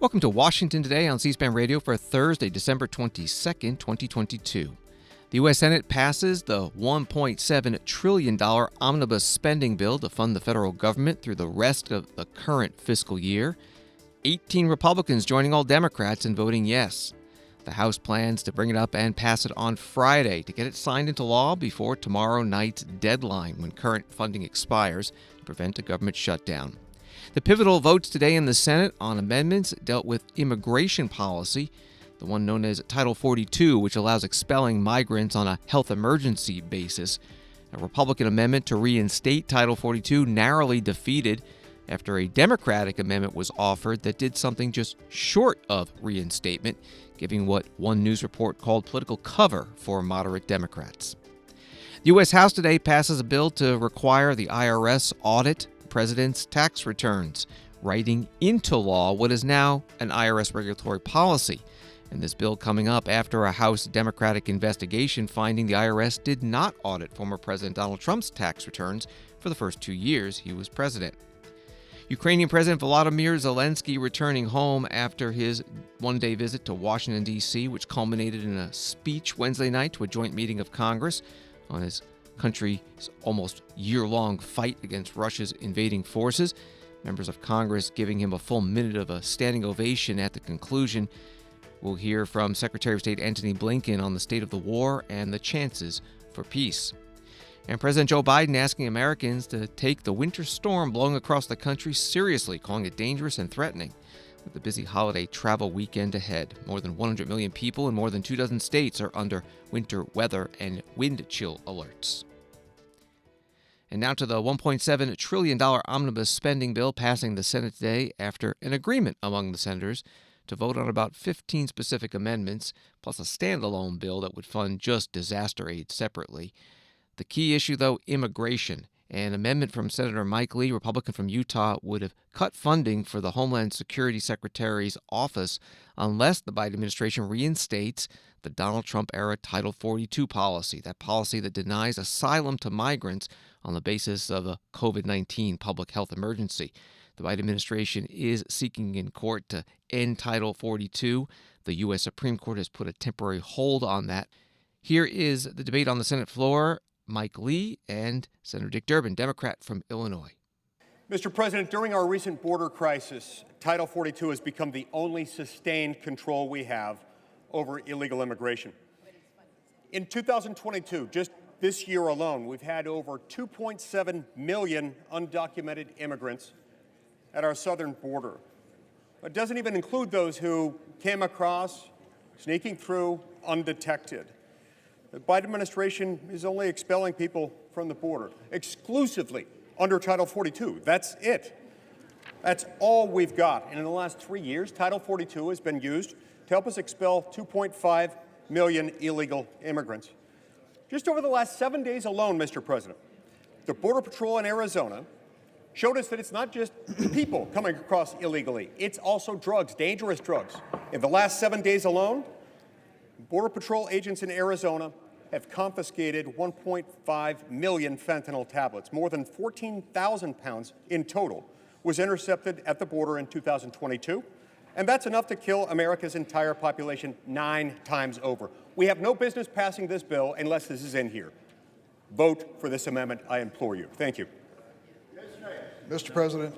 Welcome to Washington Today on C-SPAN Radio for Thursday, December 22nd, 2022. The U.S. Senate passes the $1.7 trillion Omnibus spending bill to fund the federal government through the rest of the current fiscal year. 18 Republicans joining all Democrats in voting yes. The House plans to bring it up and pass it on Friday to get it signed into law before tomorrow night's deadline when current funding expires to prevent a government shutdown. The pivotal votes today in the Senate on amendments dealt with immigration policy, the one known as Title 42, which allows expelling migrants on a health emergency basis. A Republican amendment to reinstate Title 42 narrowly defeated after a Democratic amendment was offered that did something just short of reinstatement, giving what one news report called political cover for moderate Democrats. The U.S. House today passes a bill to require the IRS audit president's tax returns, writing into law what is now an IRS regulatory policy. And this bill coming up after a House Democratic investigation finding the IRS did not audit former President Donald Trump's tax returns for the first 2 years he was president. Ukrainian President Volodymyr Zelensky returning home after his one-day visit to Washington, D.C., which culminated in a speech Wednesday night to a joint meeting of Congress on his country's almost year-long fight against Russia's invading forces. Members of Congress giving him a full minute of a standing ovation at the conclusion. We'll hear from Secretary of State Antony Blinken on the state of the war and the chances for peace. And President Joe Biden asking Americans to take the winter storm blowing across the country seriously, calling it dangerous and threatening. With the busy holiday travel weekend ahead, more than 100 million people in more than 24 states are under winter weather and wind chill alerts. And now to the $1.7 trillion omnibus spending bill passing the Senate today after an agreement among the senators to vote on about 15 specific amendments, plus a standalone bill that would fund just disaster aid separately. The key issue, though, immigration. An amendment from Senator Mychael, Republican from Utah, would have cut funding for the Homeland Security Secretary's office unless the Biden administration reinstates the Donald Trump-era Title 42 policy, that policy that denies asylum to migrants on the basis of a COVID-19 public health emergency. The Biden administration is seeking in court to end Title 42. The U.S. Supreme Court has put a temporary hold on that. Here is the debate on the Senate floor. Mychael and Senator Dick Durbin, Democrat from Illinois. Mr. President, during our recent border crisis, Title 42 has become the only sustained control we have over illegal immigration. In 2022, just this year alone, we've had over 2.7 million undocumented immigrants at our southern border. It doesn't even include those who came across, sneaking through undetected. The Biden administration is only expelling people from the border exclusively under Title 42. That's it. That's all we've got. And in the last 3 years, Title 42 has been used to help us expel 2.5 million illegal immigrants. Just over the last 7 days alone, Mr. President, the Border Patrol in Arizona showed us that it's not just people coming across illegally, it's also drugs, dangerous drugs. In the last 7 days alone, Border Patrol agents in Arizona have confiscated 1.5 million fentanyl tablets. More than 14,000 pounds in total was intercepted at the border in 2022. And that's enough to kill America's entire population 9 times over. We have no business passing this bill unless this is in here. Vote for this amendment, I implore you. Thank you. Mr. President.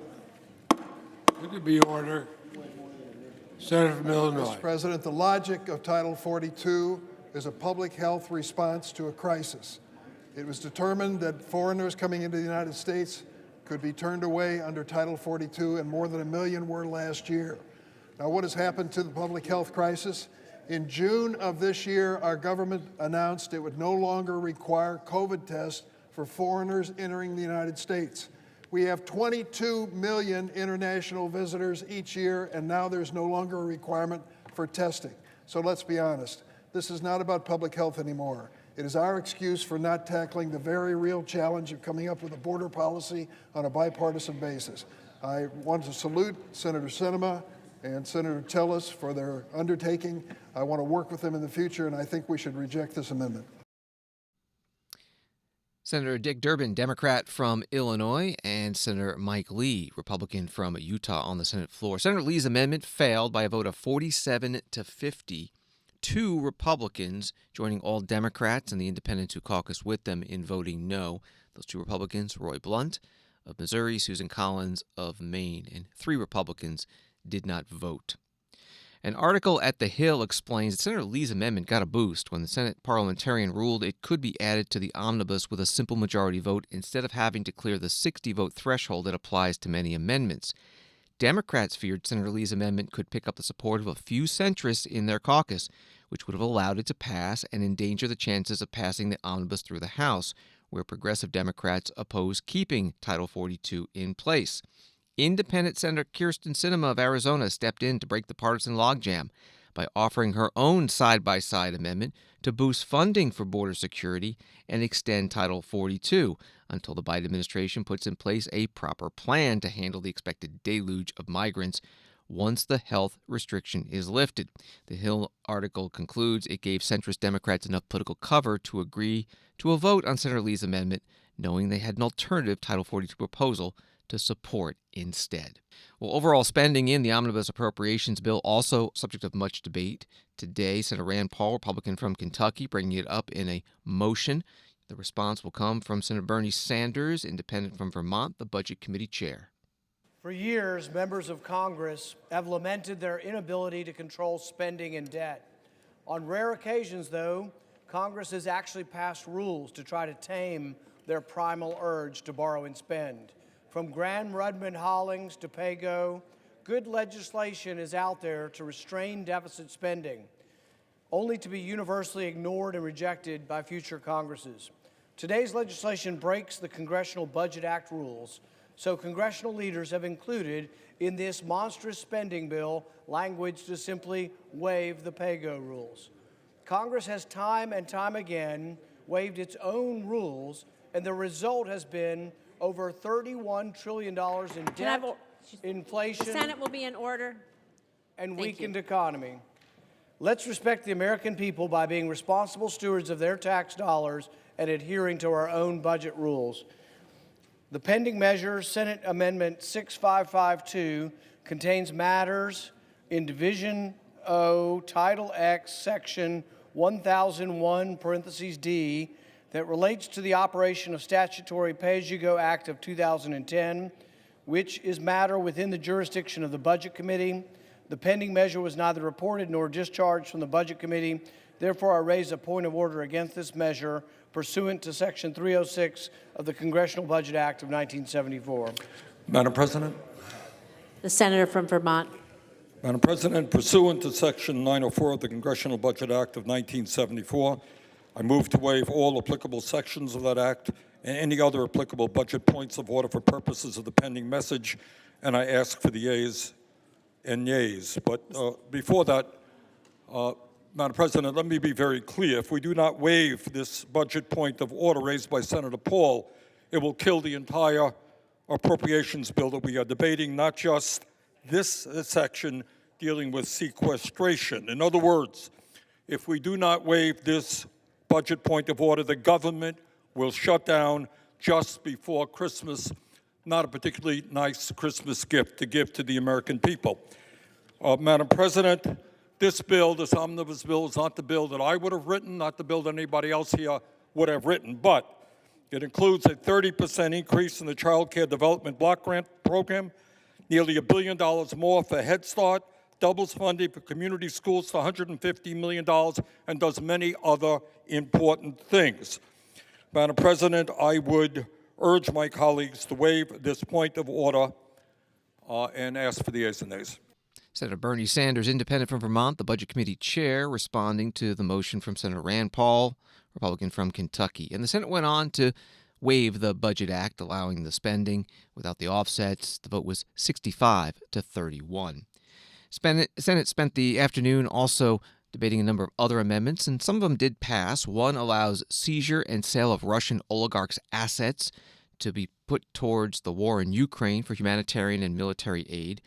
Would it be order? Senator from Illinois. Mr. President, the logic of Title 42 is a public health response to a crisis. It was determined that foreigners coming into the United States could be turned away under Title 42, and more than 1 million were last year. Now, what has happened to the public health crisis? In June of this year, our government announced it would no longer require COVID tests for foreigners entering the United States. We have 22 million international visitors each year, and now there's no longer a requirement for testing. So let's be honest. This is not about public health anymore. It is our excuse for not tackling the very real challenge of coming up with a border policy on a bipartisan basis. I want to salute Senator Sinema and Senator Tillis for their undertaking. I want to work with them in the future, and I think we should reject this amendment. Senator Dick Durbin, Democrat from Illinois, and Senator Mike Lee, Republican from Utah, on the Senate floor. Senator Lee's amendment failed by a vote of 47 to 50. 2 Republicans joining all Democrats and the independents who caucused with them in voting no. Those 2 Republicans, Roy Blunt of Missouri, Susan Collins of Maine, and 3 Republicans did not vote. An article at The Hill explains that Senator Lee's amendment got a boost when the Senate parliamentarian ruled it could be added to the omnibus with a simple majority vote instead of having to clear the 60-vote threshold that applies to many amendments. Democrats feared Senator Lee's amendment could pick up the support of a few centrists in their caucus, which would have allowed it to pass and endanger the chances of passing the omnibus through the House, where progressive Democrats oppose keeping Title 42 in place. Independent Senator Kyrsten Sinema of Arizona stepped in to break the partisan logjam by offering her own side-by-side amendment to boost funding for border security and extend Title 42 until the Biden administration puts in place a proper plan to handle the expected deluge of migrants once the health restriction is lifted. The Hill article concludes it gave centrist Democrats enough political cover to agree to a vote on Senator Lee's amendment, knowing they had an alternative Title 42 proposal to support instead. Well, overall spending in the omnibus appropriations bill also subject of much debate. Today, Senator Rand Paul, Republican from Kentucky, bringing it up in a motion. The response will come from Senator Bernie Sanders, independent from Vermont, the Budget Committee chair. For years, members of Congress have lamented their inability to control spending and debt. On rare occasions, though, Congress has actually passed rules to try to tame their primal urge to borrow and spend. From Graham-Rudman-Hollings to PAYGO, good legislation is out there to restrain deficit spending, only to be universally ignored and rejected by future Congresses. Today's legislation breaks the Congressional Budget Act rules, so congressional leaders have included in this monstrous spending bill language to simply waive the PAYGO rules. Congress has time and time again waived its own rules, and the result has been over $31 trillion in debt, inflation, the Senate will be in order, and weakened economy. Let's respect the American people by being responsible stewards of their tax dollars and adhering to our own budget rules. The pending measure, Senate Amendment 6552, contains matters in Division O, Title X, Section 1001, parentheses D, that relates to the operation of statutory Pay-As-You-Go Act of 2010, which is matter within the jurisdiction of the Budget Committee. The pending measure was neither reported nor discharged from the Budget Committee. Therefore, I raise a point of order against this measure pursuant to Section 306 of the Congressional Budget Act of 1974. Madam President. the senator from Vermont. Madam President, pursuant to Section 904 of the Congressional Budget Act of 1974, I move to waive all applicable sections of that act and any other applicable budget points of order for purposes of the pending message, and I ask for the yeas and nays. But before that, Madam President, let me be very clear. If we do not waive this budget point of order raised by Senator Paul, it will kill the entire appropriations bill that we are debating, not just this section dealing with sequestration. In other words, if we do not waive this budget point of order, the government will shut down just before Christmas. Not a particularly nice Christmas gift to give to the American people. Madam President, this bill, this omnibus bill, is not the bill that I would have written, not the bill that anybody else here would have written, but it includes a 30% increase in the Child Care Development Block Grant Program, nearly $1 billion more for Head Start, doubles funding for community schools to $150 million, and does many other important things. Madam President, I would urge my colleagues to waive this point of order and ask for the ayes and nays. Senator Bernie Sanders, independent from Vermont, the Budget Committee chair, responding to the motion from Senator Rand Paul, Republican from Kentucky. And the Senate went on to waive the Budget Act, allowing the spending without the offsets. The vote was 65 to 31. Senate spent the afternoon also debating a number of other amendments, and some of them did pass. One allows seizure and sale of Russian oligarchs' assets to be put towards the war in Ukraine for humanitarian and military aid.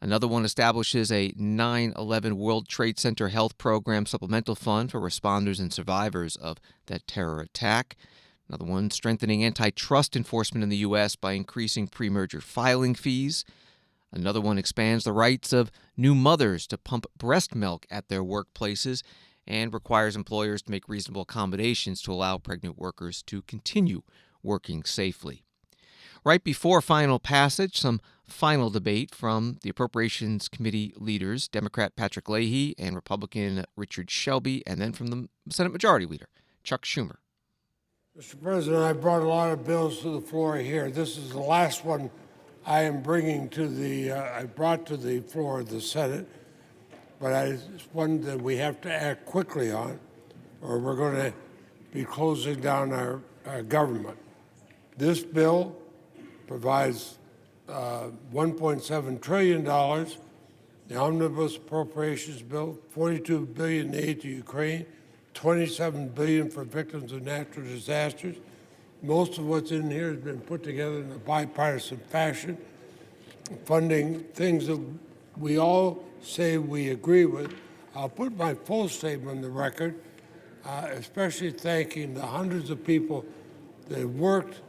Another one establishes a 9/11 World Trade Center Health Program supplemental fund for responders and survivors of that terror attack. Another one, strengthening antitrust enforcement in the U.S. by increasing pre-merger filing fees. Another one expands the rights of new mothers to pump breast milk at their workplaces and requires employers to make reasonable accommodations to allow pregnant workers to continue working safely. Right before final passage, some final debate from the Appropriations Committee leaders, Democrat Patrick Leahy and Republican Richard Shelby, and then from the Senate Majority Leader, Chuck Schumer. Mr. President, I brought a lot of bills to the floor here. This is the last one I am bringing to I brought to the floor of the Senate, but it's one that we have to act quickly on, or we're going to be closing down our government. This bill provides $1.7 trillion. The Omnibus Appropriations Bill, $42 billion in aid to Ukraine, $27 billion for victims of natural disasters. Most of what's in here has been put together in a bipartisan fashion, funding things that we all say we agree with. I'll put my full statement on the record, especially thanking the hundreds of people that have worked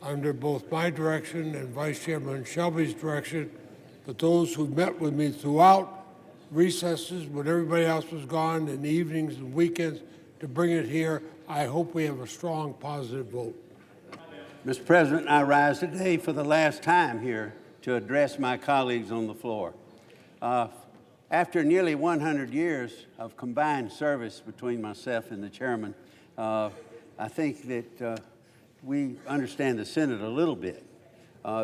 under both my direction and Vice Chairman Shelby's direction, but those who met with me throughout recesses when everybody else was gone, and evenings and weekends, to bring it here. I hope we have a strong, positive vote. Mr. President, I rise today for the last time here to address my colleagues on the floor. After nearly 100 years of combined service between myself and the chairman, I think that we understand the Senate a little bit.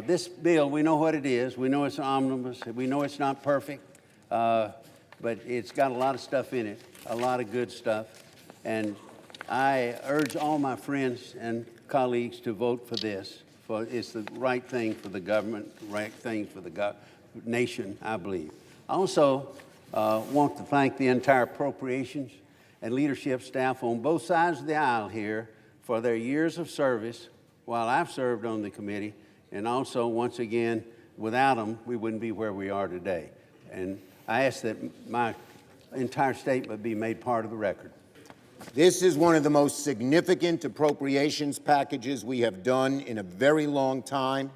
This bill, we know what it is. We know it's an omnibus. We know it's not perfect, but it's got a lot of stuff in it, a lot of good stuff. And I urge all my friends and colleagues to vote for this. It's the right thing for the government, the right thing for the nation, I believe. I also want to thank the entire appropriations and leadership staff on both sides of the aisle here for their years of service while I've served on the committee, and also, once again, without them, we wouldn't be where we are today. And I ask that my entire statement be made part of the record. This is one of the most significant appropriations packages we have done in a very long time.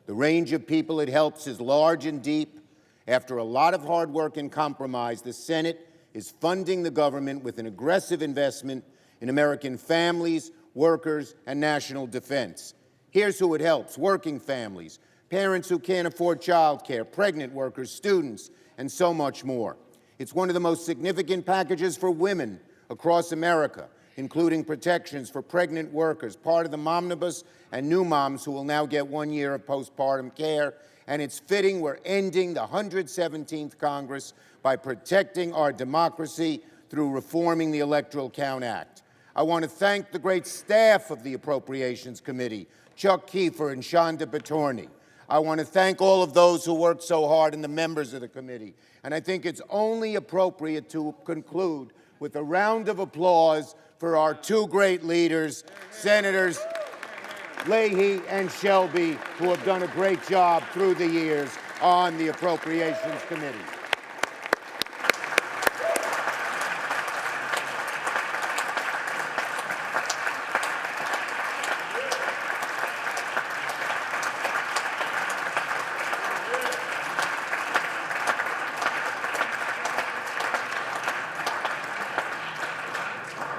The range of people it helps is large and deep. After a lot of hard work and compromise, the Senate is funding the government with an aggressive investment in American families, workers, and national defense. Here's who it helps: working families, parents who can't afford child care, pregnant workers, students, and so much more. It's one of the most significant packages for women across America, including protections for pregnant workers, part of the Omnibus, and new moms who will now get 1 year of postpartum care. And it's fitting we're ending the 117th Congress by protecting our democracy through reforming the Electoral Count Act. I want to thank the great staff of the Appropriations Committee, Chuck Kiefer and Shonda Patorny. I want to thank all of those who worked so hard and the members of the committee. And I think it's only appropriate to conclude with a round of applause for our two great leaders, Senators Leahy and Shelby, who have done a great job through the years on the Appropriations Committee.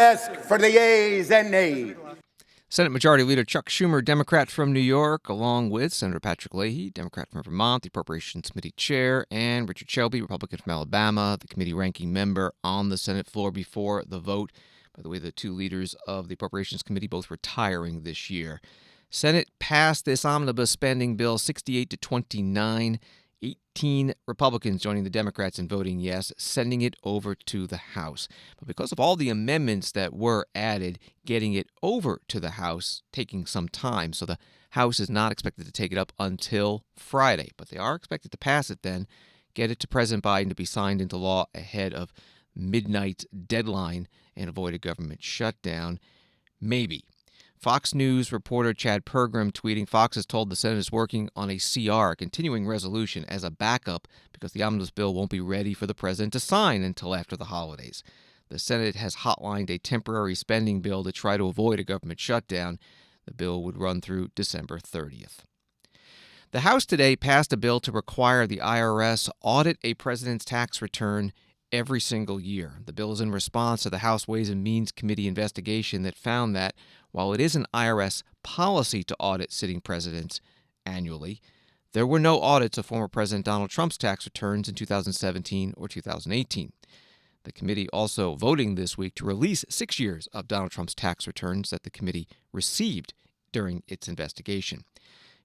Ask for the yeas and nays. Senate Majority Leader Chuck Schumer, Democrat from New York, along with Senator Patrick Leahy, Democrat from Vermont, the Appropriations Committee Chair, and Richard Shelby, Republican from Alabama, the committee ranking member on the Senate floor before the vote. By the way, the two leaders of the Appropriations Committee both retiring this year. Senate passed this omnibus spending bill 68 to 29. 18 Republicans joining the Democrats in voting yes, sending it over to the House. But because of all the amendments that were added, getting it over to the House taking some time. So the House is not expected to take it up until Friday. But they are expected to pass it then, get it to President Biden to be signed into law ahead of midnight deadline and avoid a government shutdown. Maybe. Fox News reporter Chad Pergram tweeting, Fox has told the Senate is working on a CR, continuing resolution, as a backup because the omnibus bill won't be ready for the president to sign until after the holidays. The Senate has hotlined a temporary spending bill to try to avoid a government shutdown. The bill would run through December 30th. The House today passed a bill to require the IRS audit a president's tax return every single year. The bill is in response to the House Ways and Means Committee investigation that found that while it is an IRS policy to audit sitting presidents annually, there were no audits of former President Donald Trump's tax returns in 2017 or 2018. The committee also voting this week to release 6 years of Donald Trump's tax returns that the committee received during its investigation.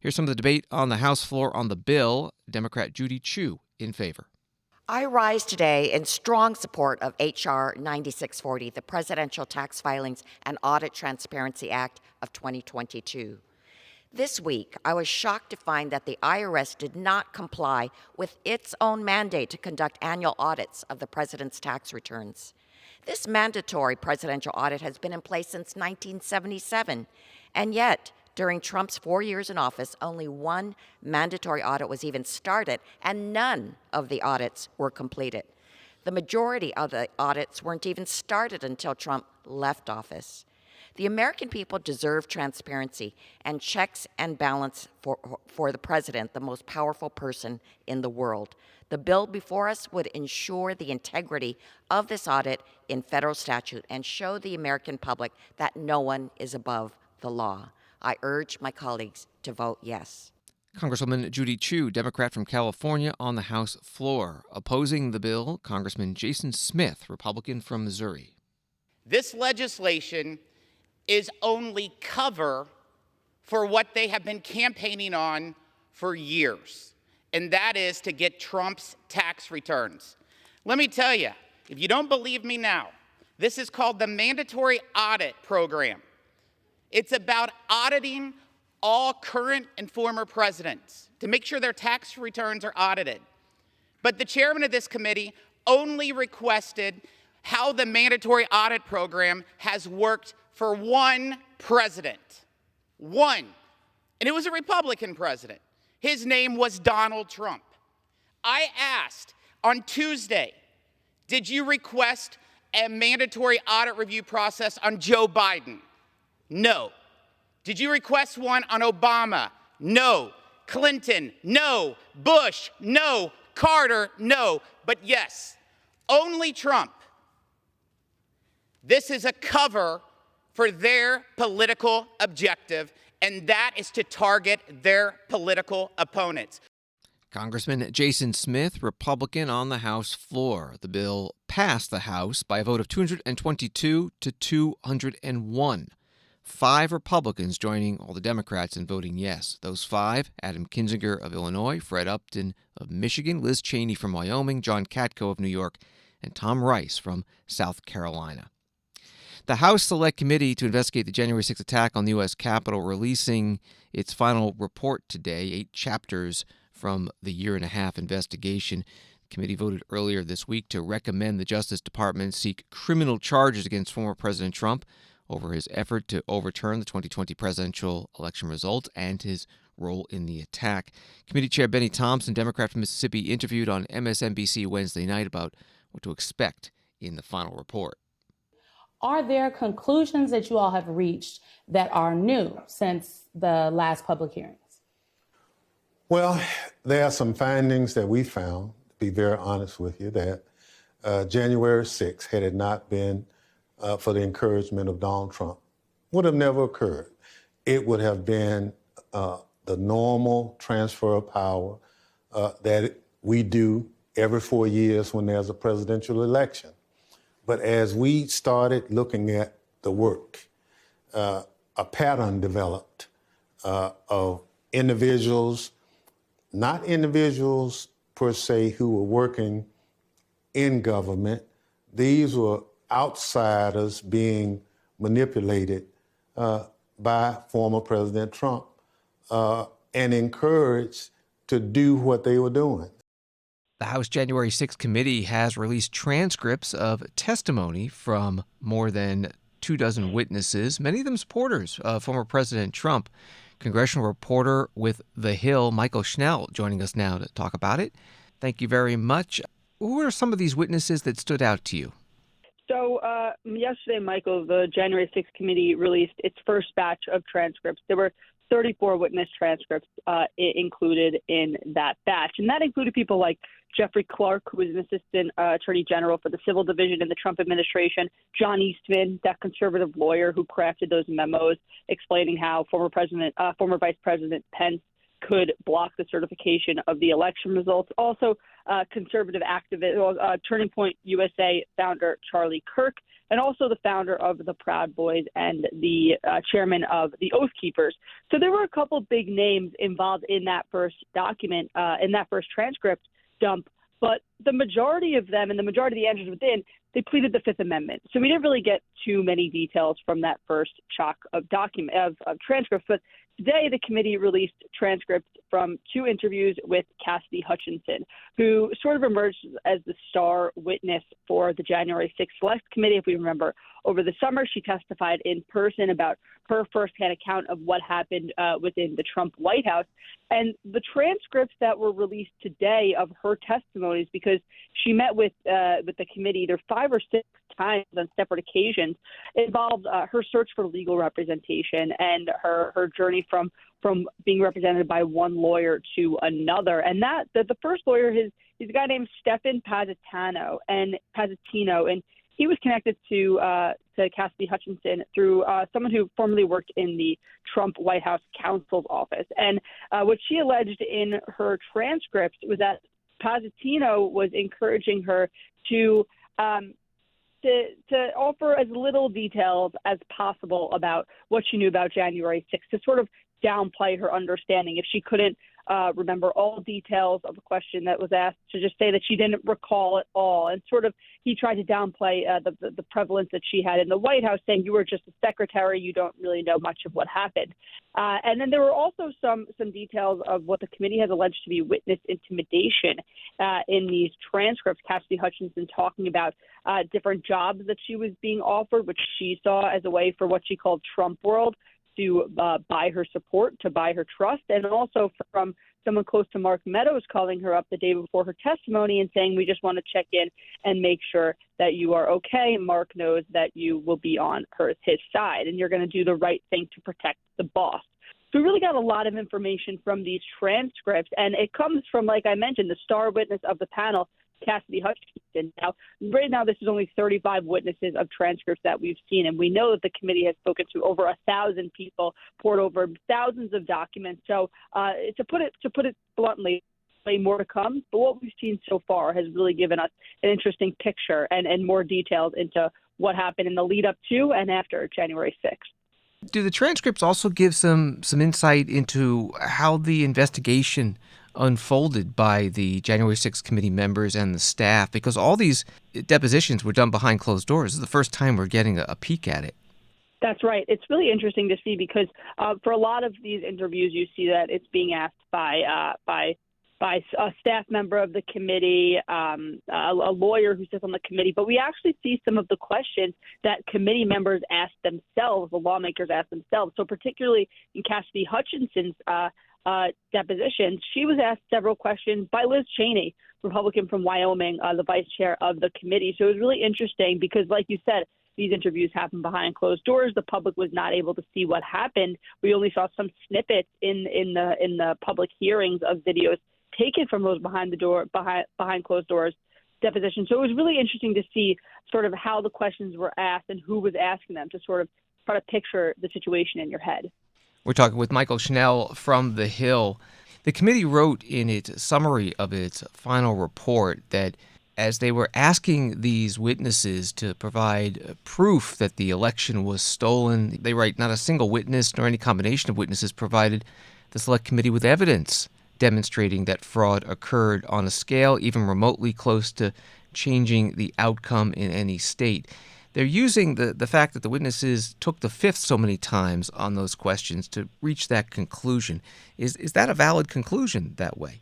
Here's some of the debate on the House floor on the bill. Democrat Judy Chu in favor. I rise today in strong support of H.R. 9640, the Presidential Tax Filings and Audit Transparency Act of 2022. This week, I was shocked to find that the IRS did not comply with its own mandate to conduct annual audits of the president's tax returns. This mandatory presidential audit has been in place since 1977, and yet, during Trump's 4 years in office, only one mandatory audit was even started, and none of the audits were completed. The majority of the audits weren't even started until Trump left office. The American people deserve transparency and checks and balance for the president, the most powerful person in the world. The bill before us would ensure the integrity of this audit in federal statute and show the American public that no one is above the law. I urge my colleagues to vote yes. Congresswoman Judy Chu, Democrat from California, on the House floor. Opposing the bill, Congressman Jason Smith, Republican from Missouri. This legislation is only cover for what they have been campaigning on for years, and that is to get Trump's tax returns. Let me tell you, if you don't believe me now, this is called the Mandatory Audit Program. It's about auditing all current and former presidents to make sure their tax returns are audited. But the chairman of this committee only requested how the mandatory audit program has worked for one president. One. And it was a Republican president. His name was Donald Trump. I asked on Tuesday, did you request a mandatory audit review process on Joe Biden? No. Did you request one on Obama? No. Clinton? No. Bush? No. Carter? No. But yes, only Trump. This is a cover for their political objective, and that is to target their political opponents. Congressman Jason Smith, Republican, on the House floor. The bill passed the House by a vote of 222 to 201. 5 Republicans joining all the Democrats in voting yes. Those 5, Adam Kinzinger of Illinois, Fred Upton of Michigan, Liz Cheney from Wyoming, John Katko of New York, and Tom Rice from South Carolina. The House Select Committee to investigate the January 6th attack on the U.S. Capitol releasing its final report today, 8 chapters from the year-and-a-half investigation. The committee voted earlier this week to recommend the Justice Department seek criminal charges against former President Trump over his effort to overturn the 2020 presidential election results and his role in the attack. Committee Chair Benny Thompson, Democrat from Mississippi, interviewed on MSNBC Wednesday night about what to expect in the final report. Are there conclusions that you all have reached that are new since the last public hearings? Well, there are some findings that we found, to be very honest with you, that January 6th, had it not been for the encouragement of Donald Trump, would have never occurred. It would have been the normal transfer of power that we do every 4 years when there's a presidential election. But as we started looking at the work, a pattern developed of individuals, not individuals per se who were working in government. These were outsiders being manipulated by former President Trump and encouraged to do what they were doing. The House January 6th committee has released transcripts of testimony from more than 24 witnesses, many of them supporters of former President Trump. Congressional reporter with The Hill, Mychael Schnell, joining us now to talk about it. Thank you very much. Who are some of these witnesses that stood out to you? So yesterday, Mychael, the January 6th committee released its first batch of transcripts. There were 34 witness transcripts included in that batch. And that included people like Jeffrey Clark, who was an assistant attorney general for the civil division in the Trump administration, John Eastman, that conservative lawyer who crafted those memos explaining how former Vice President Pence could block the certification of the election results. Also, conservative activist, Turning Point USA founder Charlie Kirk, and also the founder of the Proud Boys and the chairman of the Oath Keepers. So there were a couple big names involved in that first document, in that first transcript dump, but the majority of them and the majority of the answers within, they pleaded the Fifth Amendment. So we didn't really get too many details from that first chunk of transcripts. But today, the committee released transcripts from 2 interviews with Cassidy Hutchinson, who sort of emerged as the star witness for the January 6th Select Committee. If we remember, over the summer, she testified in person about her firsthand account of what happened within the Trump White House. And the transcripts that were released today of her testimonies, because she met with the committee either 5 or 6 times on separate occasions, involved her search for legal representation and her journey from being represented by one lawyer to another. And that the first lawyer, he's a guy named Stefan Positano, and he was connected to Cassidy Hutchinson through someone who formerly worked in the Trump White House counsel's office. And what she alleged in her transcripts was that Positano was encouraging her to offer as little details as possible about what she knew about January 6th, to sort of downplay her understanding. If she couldn't remember all details of a question that was asked, to just say that she didn't recall it all. And sort of he tried to downplay the prevalence that she had in the White House, saying you were just a secretary, you don't really know much of what happened. And then there were also some details of what the committee has alleged to be witness intimidation in these transcripts. Cassidy Hutchinson talking about different jobs that she was being offered, which she saw as a way for what she called Trump world to buy her support, to buy her trust, and also from someone close to Mark Meadows calling her up the day before her testimony and saying, we just want to check in and make sure that you are okay. Mark knows that you will be on his side and you're going to do the right thing to protect the boss. So we really got a lot of information from these transcripts, and it comes from, like I mentioned, the star witness of the panel, Cassidy Hutchinson. Right now, this is only 35 witnesses of transcripts that we've seen, and we know that the committee has spoken to over 1,000 people, poured over thousands of documents. So to put it bluntly, more to come. But what we've seen so far has really given us an interesting picture and more details into what happened in the lead up to and after January 6th. Do the transcripts also give some insight into how the investigation unfolded by the January 6th committee members and the staff? Because all these depositions were done behind closed doors. This is the first time we're getting a peek at it. That's right. It's really interesting to see because for a lot of these interviews, you see that it's being asked by a staff member of the committee, a lawyer who sits on the committee. But we actually see some of the questions that committee members ask themselves, the lawmakers ask themselves. So particularly in Cassidy Hutchinson's deposition, she was asked several questions by Liz Cheney, Republican from Wyoming, the vice chair of the committee. So it was really interesting because, like you said, these interviews happened behind closed doors. The public was not able to see what happened. We only saw some snippets in the public hearings of videos taken from those behind closed doors depositions. So it was really interesting to see sort of how the questions were asked and who was asking them, to sort of try to picture the situation in your head. We're talking with Mychael Schnell from The Hill. The committee wrote in its summary of its final report that as they were asking these witnesses to provide proof that the election was stolen, they write, not a single witness nor any combination of witnesses provided the Select Committee with evidence demonstrating that fraud occurred on a scale even remotely close to changing the outcome in any state. They're using the fact that the witnesses took the fifth so many times on those questions to reach that conclusion. Is that a valid conclusion that way?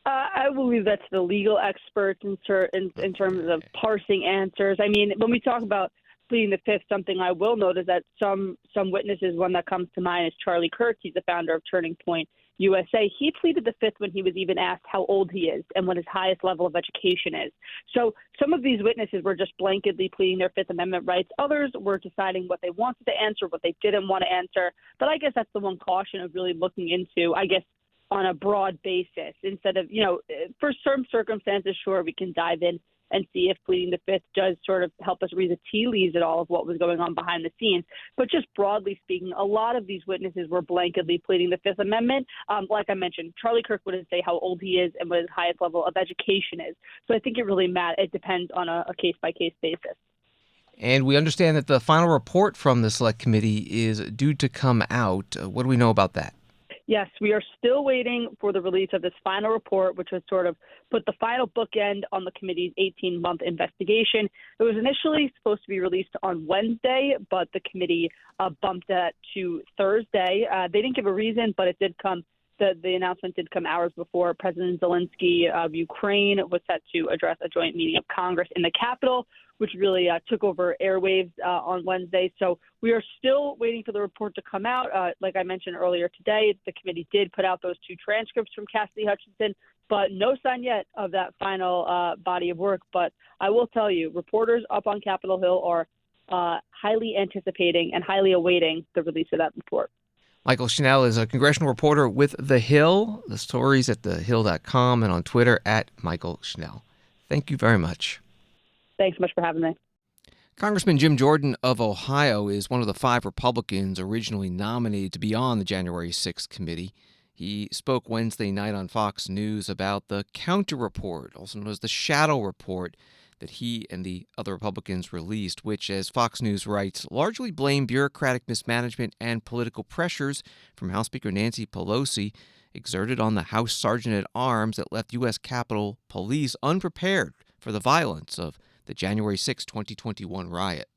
I believe that's the legal experts in terms of parsing answers. I mean, when we talk about pleading the fifth, something I will note is that some witnesses, one that comes to mind is Charlie Kirk. He's the founder of Turning Point USA. He pleaded the Fifth when he was even asked how old he is and what his highest level of education is. So some of these witnesses were just blanketly pleading their Fifth Amendment rights. Others were deciding what they wanted to answer, what they didn't want to answer. But I guess that's the one caution of really looking into, I guess, on a broad basis instead of, for some circumstances, sure, we can dive in and see if pleading the Fifth does sort of help us read the tea leaves at all of what was going on behind the scenes. But just broadly speaking, a lot of these witnesses were blanketly pleading the Fifth Amendment. Like I mentioned, Charlie Kirk wouldn't say how old he is and what his highest level of education is. So I think it depends on a case-by-case basis. And we understand that the final report from the Select Committee is due to come out. What do we know about that? Yes, we are still waiting for the release of this final report, which would sort of put the final bookend on the committee's 18-month investigation. It was initially supposed to be released on Wednesday, but the committee bumped that to Thursday. They didn't give a reason, but it did come. The announcement did come hours before President Zelensky of Ukraine was set to address a joint meeting of Congress in the Capitol, which really took over airwaves on Wednesday. So we are still waiting for the report to come out. Like I mentioned earlier today, the committee did put out those 2 transcripts from Cassidy Hutchinson, but no sign yet of that final body of work. But I will tell you, reporters up on Capitol Hill are highly anticipating and highly awaiting the release of that report. Mychael Schnell is a congressional reporter with The Hill. The story's at thehill.com and on Twitter at Mychael Schnell. Thank you very much. Thanks so much for having me. Congressman Jim Jordan of Ohio is one of the 5 Republicans originally nominated to be on the January 6th committee. He spoke Wednesday night on Fox News about the counter report, also known as the shadow report, that he and the other Republicans released, which, as Fox News writes, largely blame bureaucratic mismanagement and political pressures from House Speaker Nancy Pelosi exerted on the House Sergeant-at-Arms that left U.S. Capitol Police unprepared for the violence of the January 6, 2021 riot.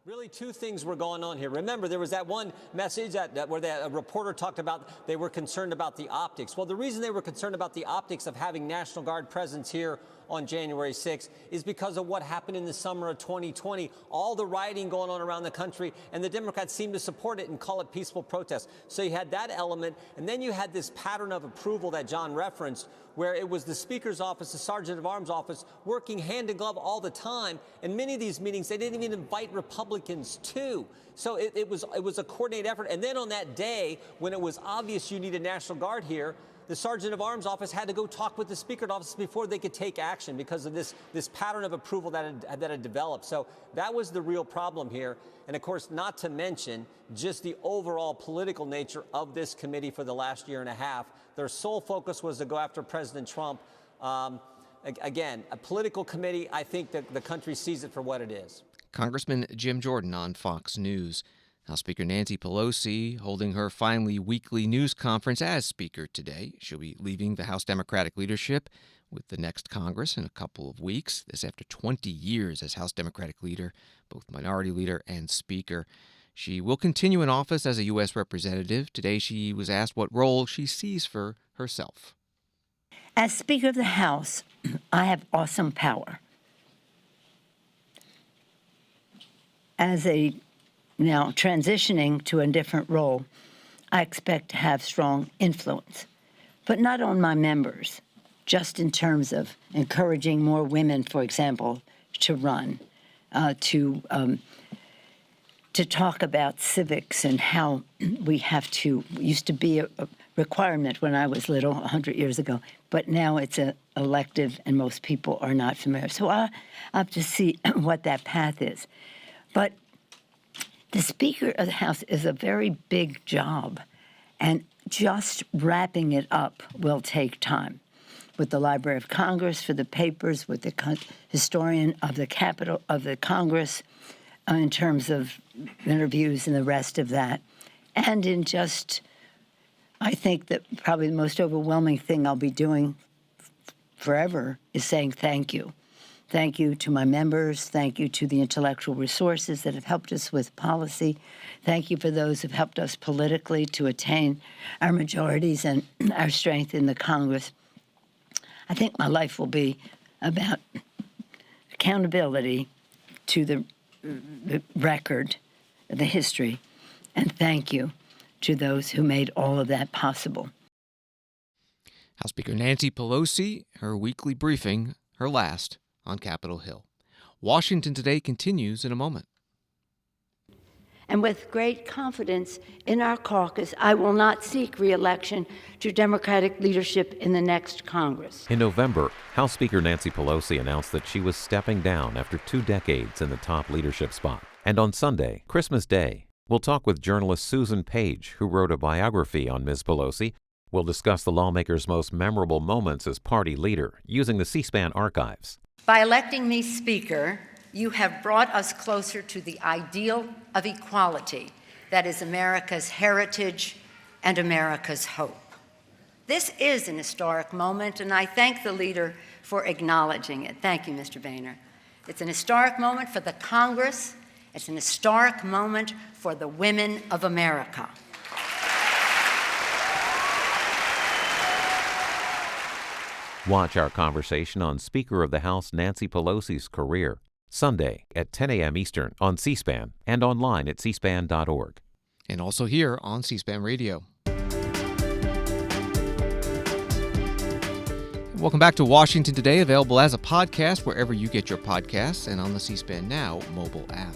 Really, 2 things were going on here. Remember, there was that one message where a reporter talked about they were concerned about the optics. Well, the reason they were concerned about the optics of having National Guard presence here on January 6th is because of what happened in the summer of 2020, all the rioting going on around the country, and the Democrats seemed to support it and call it peaceful protest. So you had that element, and then you had this pattern of approval that John referenced, where it was the Speaker's office, the Sergeant of Arms office, working hand in glove all the time. And many of these meetings, they didn't even invite Republicans to. So it was a coordinated effort. And then on that day, when it was obvious you needed National Guard here, the Sergeant of Arms office had to go talk with the Speaker's office before they could take action because of this pattern of approval that had developed. So that was the real problem here. And of course, not to mention just the overall political nature of this committee for the last year and a half. Their sole focus was to go after President Trump. Again, a political committee, I think that the country sees it for what it is. Congressman Jim Jordan on Fox News. House Speaker Nancy Pelosi holding her finally weekly news conference as Speaker today. She'll be leaving the House Democratic leadership with the next Congress in a couple of weeks. This after 20 years as House Democratic leader, both Minority Leader and Speaker. She will continue in office as a U.S. representative. Today she was asked what role she sees for herself. As Speaker of the House, I have awesome power. As now transitioning to a different role, I expect to have strong influence, but not on my members, just in terms of encouraging more women, for example, to run, to talk about civics and how we have to, used to be a requirement when I was little, 100 years ago, but now it's an elective and most people are not familiar. So I have to see what that path is. But the Speaker of the House is a very big job, and just wrapping it up will take time. With the Library of Congress for the papers, with the historian of the Capitol of the Congress, in terms of interviews and the rest of that. And in just, I think that probably the most overwhelming thing I'll be doing forever is saying thank you. Thank you to my members. Thank you to the intellectual resources that have helped us with policy. Thank you for those who have helped us politically to attain our majorities and our strength in the Congress. I think my life will be about accountability to the record, the history, and thank you to those who made all of that possible. House Speaker Nancy Pelosi, her weekly briefing, her last on Capitol Hill. Washington Today continues in a moment. And with great confidence in our caucus, I will not seek re-election to Democratic leadership in the next Congress. In November, House Speaker Nancy Pelosi announced that she was stepping down after 2 decades in the top leadership spot. And on Sunday, Christmas Day, we'll talk with journalist Susan Page, who wrote a biography on Ms. Pelosi. We'll discuss the lawmaker's most memorable moments as party leader using the C-SPAN archives. By electing me Speaker, you have brought us closer to the ideal of equality that is America's heritage and America's hope. This is an historic moment, and I thank the leader for acknowledging it. Thank you, Mr. Boehner. It's an historic moment for the Congress. It's an historic moment for the women of America. Watch our conversation on Speaker of the House Nancy Pelosi's career, Sunday at 10 a.m. Eastern on C-SPAN and online at cspan.org. And also here on C-SPAN Radio. Welcome back to Washington Today, available as a podcast wherever you get your podcasts and on the C-SPAN Now mobile app.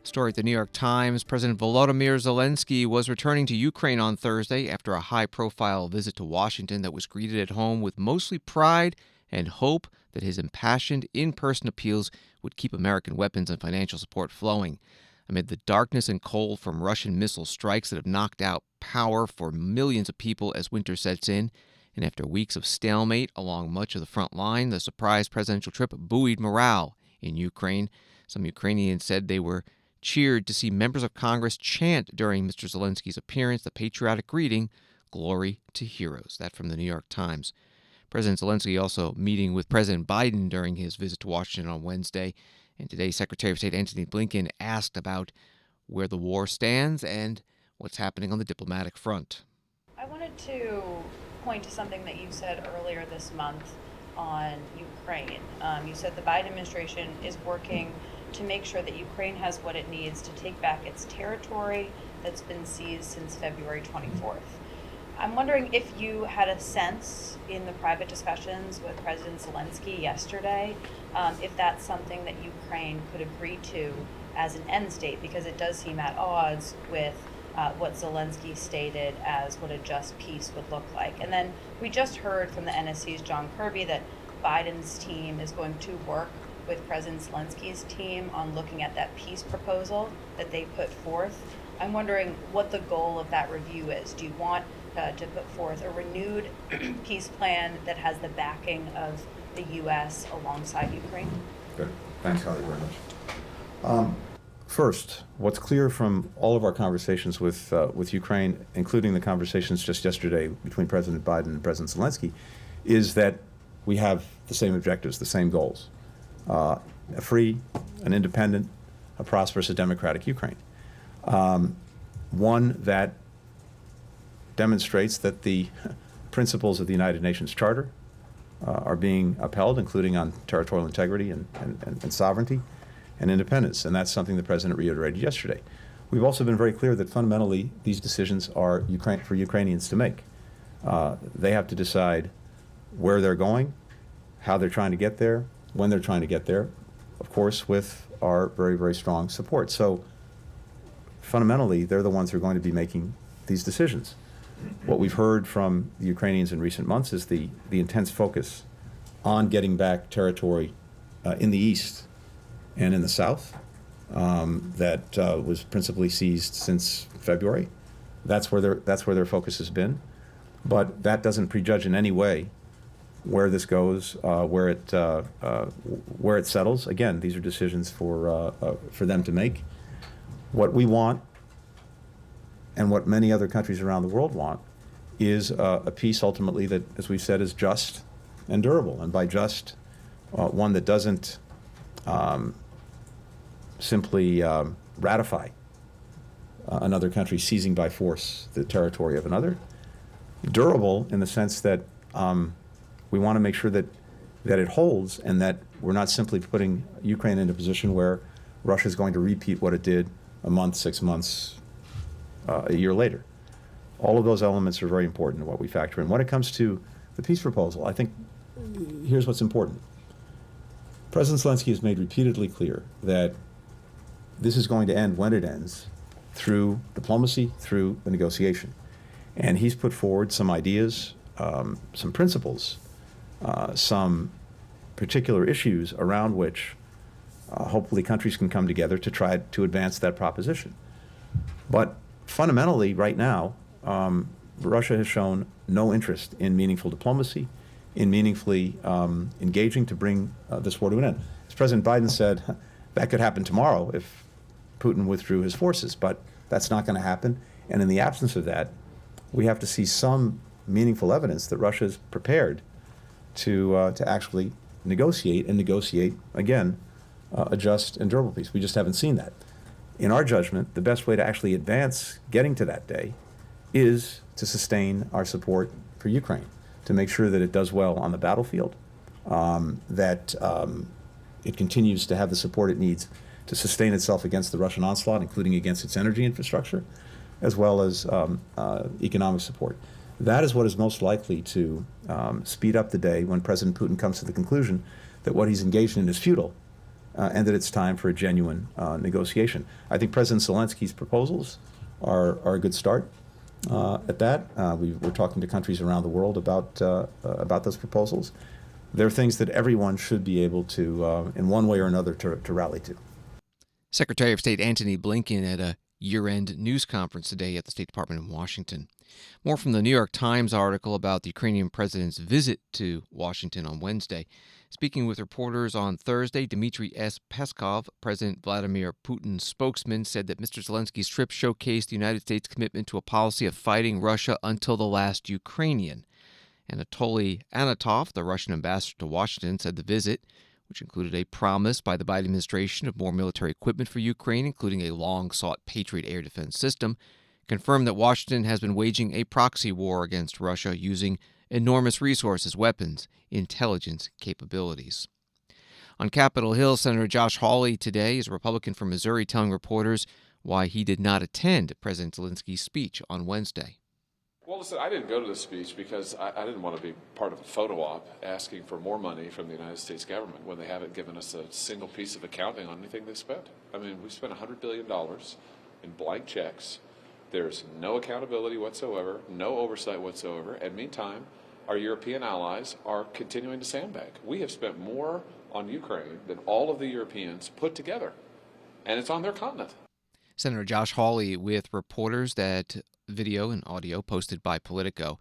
Story at the New York Times, President Volodymyr Zelensky was returning to Ukraine on Thursday after a high-profile visit to Washington that was greeted at home with mostly pride and hope that his impassioned in-person appeals would keep American weapons and financial support flowing. Amid the darkness and cold from Russian missile strikes that have knocked out power for millions of people as winter sets in, and after weeks of stalemate along much of the front line, the surprise presidential trip buoyed morale in Ukraine. Some Ukrainians said they were cheered to see members of Congress chant during Mr. Zelensky's appearance the patriotic greeting, "Glory to Heroes." That from the New York Times. President Zelensky also meeting with President Biden during his visit to Washington on Wednesday. And today, Secretary of State Antony Blinken asked about where the war stands and what's happening on the diplomatic front. I wanted to point to something that you said earlier this month on Ukraine. You said the Biden administration is working to make sure that Ukraine has what it needs to take back its territory that's been seized since February 24th. I'm wondering if you had a sense in the private discussions with President Zelensky yesterday, if that's something that Ukraine could agree to as an end state, because it does seem at odds with what Zelensky stated as what a just peace would look like. And then we just heard from the NSC's John Kirby that Biden's team is going to work with President Zelensky's team on looking at that peace proposal that they put forth. I'm wondering what the goal of that review is. Do you want to put forth a renewed peace plan that has the backing of the U.S. alongside Ukraine? Good. Thanks, Holly, very much. First, what's clear from all of our conversations with Ukraine, including the conversations just yesterday between President Biden and President Zelensky, is that we have the same objectives, the same goals. A free, an independent, a prosperous, a democratic Ukraine. One that demonstrates that the principles of the United Nations Charter are being upheld, including on territorial integrity and sovereignty and independence. And that's something the President reiterated yesterday. We've also been very clear that fundamentally these decisions are for Ukrainians to make. They have to decide where they're going, how they're trying to get there, when they're trying to get there, of course, with our very, very strong support. So fundamentally, they're the ones who are going to be making these decisions. What we've heard from the Ukrainians in recent months is the intense focus on getting back territory in the east and in the south that was principally seized since February. That's where their focus has been. But that doesn't prejudge in any way where this goes, where it settles. Again, these are decisions for them to make. What we want, and what many other countries around the world want, is a peace ultimately that, as we've said, is just and durable. And by just, one that doesn't simply ratify another country seizing by force the territory of another. Durable in the sense that we want to make sure that it holds, and that we're not simply putting Ukraine in a position where Russia is going to repeat what it did a month, 6 months, a year later. All of those elements are very important in what we factor in. When it comes to the peace proposal, I think here's what's important. President Zelensky has made repeatedly clear that this is going to end when it ends, through diplomacy, through the negotiation. And he's put forward some ideas, some principles, some particular issues around which hopefully countries can come together to try to advance that proposition. But fundamentally, right now, Russia has shown no interest in meaningful diplomacy, in meaningfully engaging to bring this war to an end. As President Biden said, that could happen tomorrow if Putin withdrew his forces, but that's not going to happen. And in the absence of that, we have to see some meaningful evidence that Russia is prepared to actually negotiate, and negotiate, again, a just and durable peace. We just haven't seen that. In our judgment, the best way to actually advance getting to that day is to sustain our support for Ukraine, to make sure that it does well on the battlefield, that it continues to have the support it needs to sustain itself against the Russian onslaught, including against its energy infrastructure, as well as economic support. That is what is most likely to speed up the day when President Putin comes to the conclusion that what he's engaged in is futile, and that it's time for a genuine negotiation. I think President Zelensky's proposals are a good start at that. We're talking to countries around the world about those proposals. They're things that everyone should be able to, in one way or another, to rally to. Secretary of State Antony Blinken at a year-end news conference today at the State Department in Washington. More from the New York Times article about the Ukrainian president's visit to Washington on Wednesday. Speaking with reporters on Thursday, Dmitry S. Peskov, President Vladimir Putin's spokesman, said that Mr. Zelensky's trip showcased the United States' commitment to a policy of fighting Russia until the last Ukrainian. Anatoly Anatov, the Russian ambassador to Washington, said the visit, which included a promise by the Biden administration of more military equipment for Ukraine, including a long-sought Patriot air defense system, confirmed that Washington has been waging a proxy war against Russia using enormous resources, weapons, intelligence capabilities. On Capitol Hill, Senator Josh Hawley today is a Republican from Missouri telling reporters why he did not attend President Zelensky's speech on Wednesday. Well, listen, I didn't go to the speech because I didn't want to be part of a photo op asking for more money from the United States government when they haven't given us a single piece of accounting on anything they spent. I mean, we spent $100 billion in blank checks. There's no accountability whatsoever, no oversight whatsoever. And meantime, our European allies are continuing to sandbag. We have spent more on Ukraine than all of the Europeans put together, and it's on their continent. Senator Josh Hawley with reporters that video and audio posted by Politico.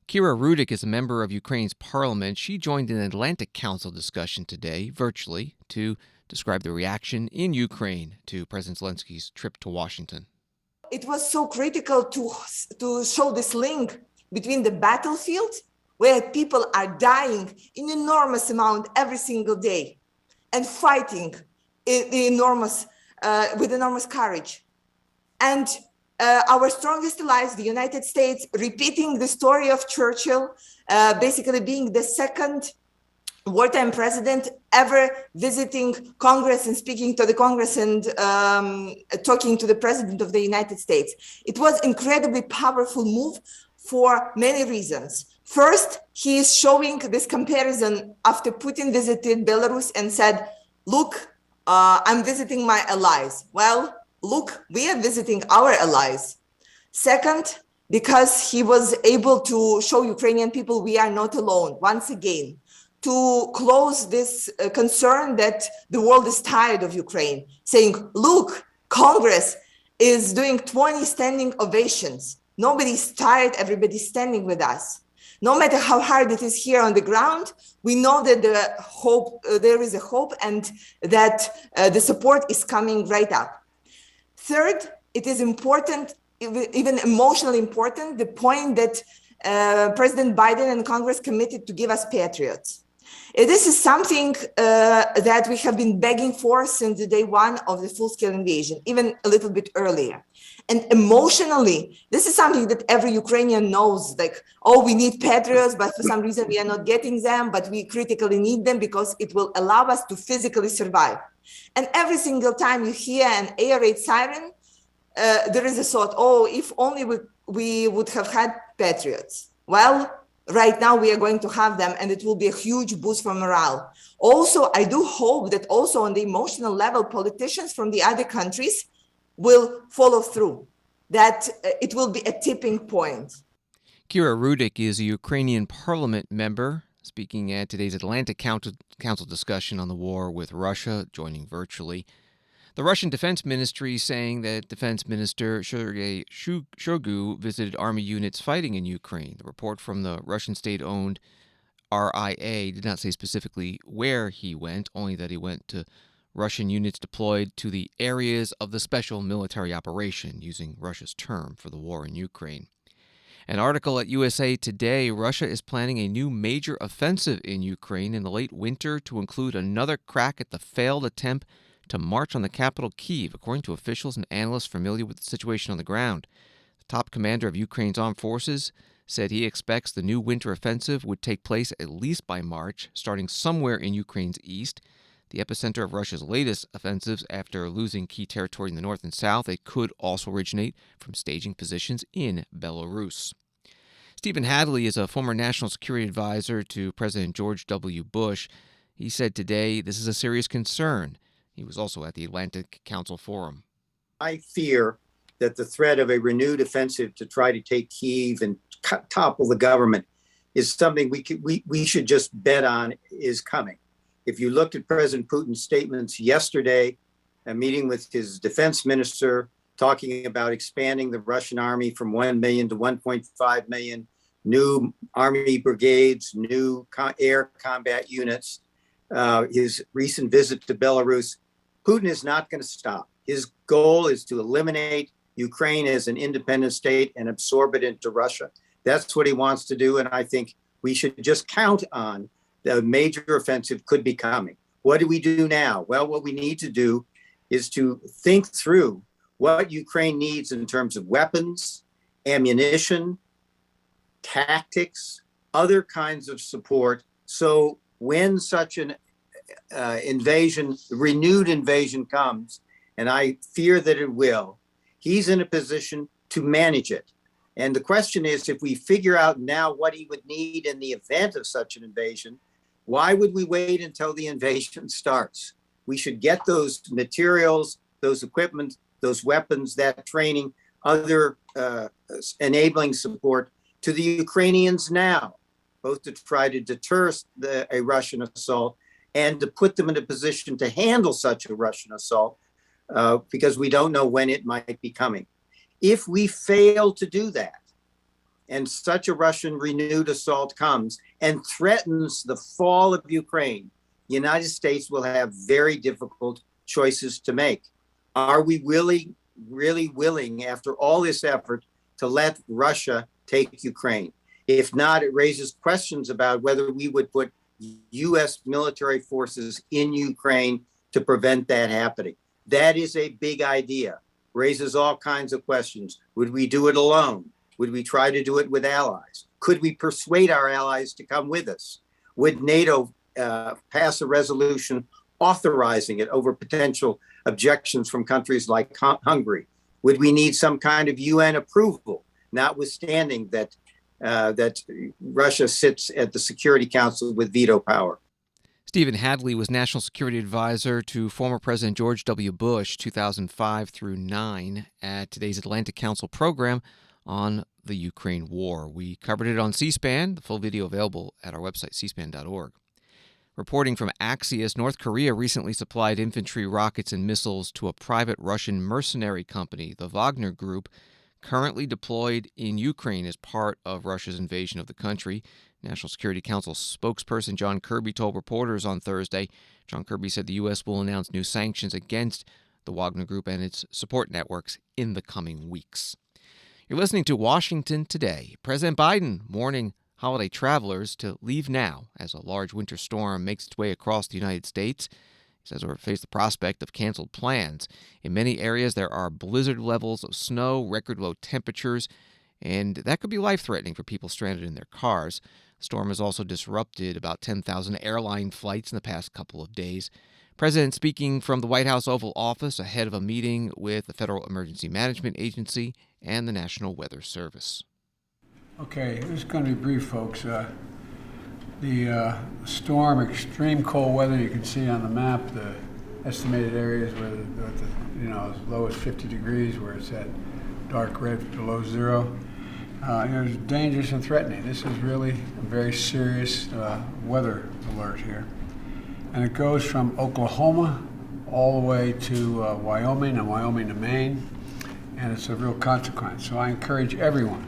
Kira Rudik is a member of Ukraine's parliament. She joined an Atlantic Council discussion today, virtually, to describe the reaction in Ukraine to President Zelensky's trip to Washington. It was so critical to show this link between the battlefield, where people are dying in enormous amount every single day, and fighting with enormous courage. And our strongest allies, the United States, repeating the story of Churchill, basically being the second wartime president ever visiting Congress and speaking to the Congress and talking to the President of the United States. It was incredibly powerful move for many reasons. First, he is showing this comparison after Putin visited Belarus and said, look, I'm visiting my allies. Well, look, we are visiting our allies. Second, because he was able to show Ukrainian people we are not alone, once again, to close this concern that the world is tired of Ukraine, saying, look, Congress is doing 20 standing ovations. Nobody's tired, everybody's standing with us. No matter how hard it is here on the ground, we know that there is a hope and that the support is coming right up. Third, it is important, even emotionally important, the point that President Biden and Congress committed to give us patriots. This is something that we have been begging for since the day one of the full-scale invasion, even a little bit earlier. And emotionally, this is something that every Ukrainian knows, like, oh, we need patriots, but for some reason we are not getting them, but we critically need them because it will allow us to physically survive. And every single time you hear an air raid siren, there is a thought, oh, if only we we would have had patriots. Well, right now we are going to have them, and it will be a huge boost for morale. Also, I do hope that also on the emotional level, politicians from the other countries will follow through, that it will be a tipping point. Kira Rudik is a Ukrainian parliament member, speaking at today's Atlantic Council discussion on the war with Russia, joining virtually. The Russian Defense Ministry saying that Defense Minister Sergei Shoigu visited army units fighting in Ukraine. The report from the Russian state-owned RIA did not say specifically where he went, only that he went to Russian units deployed to the areas of the special military operation, using Russia's term for the war in Ukraine. An article at USA Today, Russia is planning a new major offensive in Ukraine in the late winter to include another crack at the failed attempt to march on the capital, Kyiv, according to officials and analysts familiar with the situation on the ground. The top commander of Ukraine's armed forces said he expects the new winter offensive would take place at least by March, starting somewhere in Ukraine's east. The epicenter of Russia's latest offensives after losing key territory in the north and south. It could also originate from staging positions in Belarus. Stephen Hadley is a former national security advisor to President George W. Bush. He said today this is a serious concern. He was also at the Atlantic Council Forum. I fear that the threat of a renewed offensive to try to take Kyiv and topple the government is something we should just bet on is coming. If you looked at President Putin's statements yesterday, a meeting with his defense minister, talking about expanding the Russian army from 1 million to 1.5 million, new army brigades, new air combat units, his recent visit to Belarus, Putin is not going to stop. His goal is to eliminate Ukraine as an independent state and absorb it into Russia. That's what he wants to do, and I think we should just count on the major offensive could be coming. What do we do now? Well, what we need to do is to think through what Ukraine needs in terms of weapons, ammunition, tactics, other kinds of support. So when such an renewed invasion comes, and I fear that it will, he's in a position to manage it. And the question is, if we figure out now what he would need in the event of such an invasion, why would we wait until the invasion starts? We should get those materials, those equipment, those weapons, that training, other enabling support to the Ukrainians now, both to try to deter a Russian assault and to put them in a position to handle such a Russian assault, because we don't know when it might be coming. If we fail to do that, and such a Russian renewed assault comes and threatens the fall of Ukraine, the United States will have very difficult choices to make. Are we really willing, after all this effort, to let Russia take Ukraine? If not, it raises questions about whether we would put U.S. military forces in Ukraine to prevent that happening. That is a big idea, raises all kinds of questions. Would we do it alone? Would we try to do it with allies? Could we persuade our allies to come with us? Would NATO pass a resolution authorizing it over potential objections from countries like Hungary? Would we need some kind of UN approval, notwithstanding that Russia sits at the Security Council with veto power? Stephen Hadley was National Security Advisor to former President George W. Bush, 2005 through 9, at today's Atlantic Council program on the Ukraine war. We covered it on C-SPAN, the full video available at our website, cspan.org. Reporting from Axios, North Korea recently supplied infantry rockets and missiles to a private Russian mercenary company, the Wagner Group, currently deployed in Ukraine as part of Russia's invasion of the country. National Security Council spokesperson John Kirby told reporters on Thursday. John Kirby said the U.S. will announce new sanctions against the Wagner Group and its support networks in the coming weeks. You're listening to Washington Today. President Biden warning holiday travelers to leave now as a large winter storm makes its way across the United States. He says we're faced the prospect of canceled plans. In many areas, there are blizzard levels of snow, record low temperatures, and that could be life-threatening for people stranded in their cars. The storm has also disrupted about 10,000 airline flights in the past couple of days. President speaking from the White House Oval Office ahead of a meeting with the Federal Emergency Management Agency and the National Weather Service. Okay, this is going to be brief, folks. The storm, extreme cold weather, you can see on the map the estimated areas where as low as 50 degrees, where it's at dark red below zero. It's dangerous and threatening. This is really a very serious weather alert here. And it goes from Oklahoma all the way to Wyoming and Wyoming to Maine, and it's a real consequence. So I encourage everyone,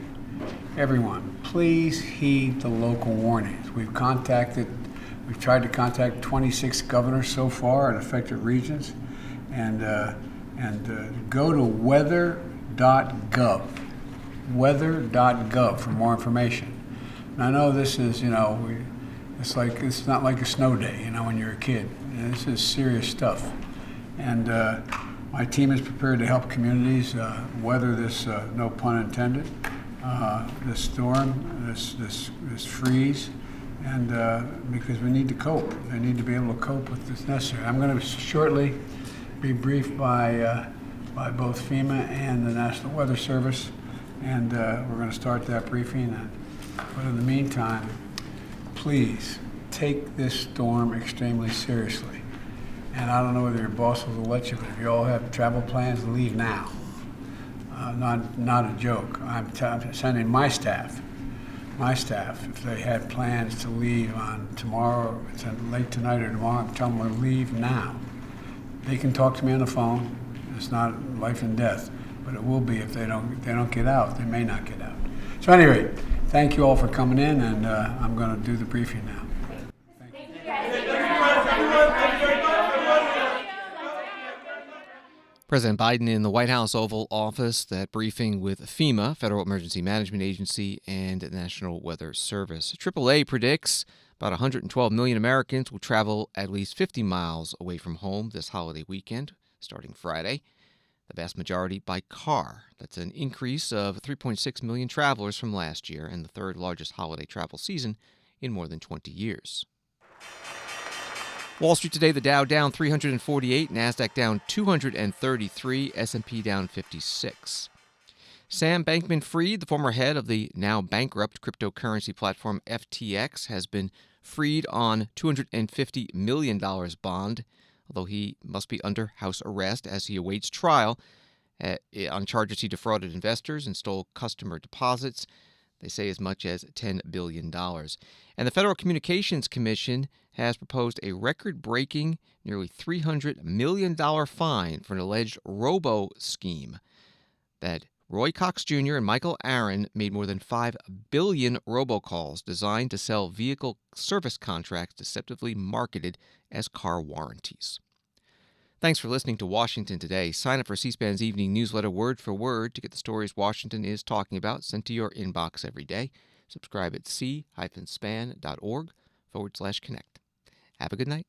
please heed the local warnings. We've tried to contact 26 governors so far in affected regions, and go to weather.gov, weather.gov for more information. And I know this is, it's not like a snow day, when you're a kid. This is serious stuff. And my team is prepared to help communities weather this, no pun intended, this storm, this freeze, and because we need to cope. They need to be able to cope with this necessary. I'm going to shortly be briefed by both FEMA and the National Weather Service, and we're going to start that briefing. But in the meantime, please take this storm extremely seriously. And I don't know whether your bosses will let you, but if you all have travel plans, leave now. Not a joke. I'm sending my staff, if they had plans to leave on tomorrow, late tonight or tomorrow, I'm telling them to leave now. They can talk to me on the phone. It's not life and death, but it will be if they don't get out. They may not get out. So anyway, thank you all for coming in, and I'm going to do the briefing now. President Biden in the White House Oval Office, that briefing with FEMA, Federal Emergency Management Agency, and National Weather Service. AAA predicts about 112 million Americans will travel at least 50 miles away from home this holiday weekend, starting Friday. The vast majority by car. That's an increase of 3.6 million travelers from last year and the third largest holiday travel season in more than 20 years. Wall Street today, the Dow down 348, NASDAQ down 233, S&P down 56. Sam Bankman-Fried, the former head of the now bankrupt cryptocurrency platform FTX, has been freed on $250 million bond, although he must be under house arrest as he awaits trial on charges he defrauded investors and stole customer deposits. They say as much as $10 billion. And the Federal Communications Commission has proposed a record-breaking, nearly $300 million fine for an alleged robo-scheme that Roy Cox Jr. and Mychael Aaron made more than 5 billion robocalls designed to sell vehicle service contracts deceptively marketed as car warranties. Thanks for listening to Washington Today. Sign up for C-SPAN's evening newsletter word for word to get the stories Washington is talking about sent to your inbox every day. Subscribe at c-span.org/connect. Have a good night.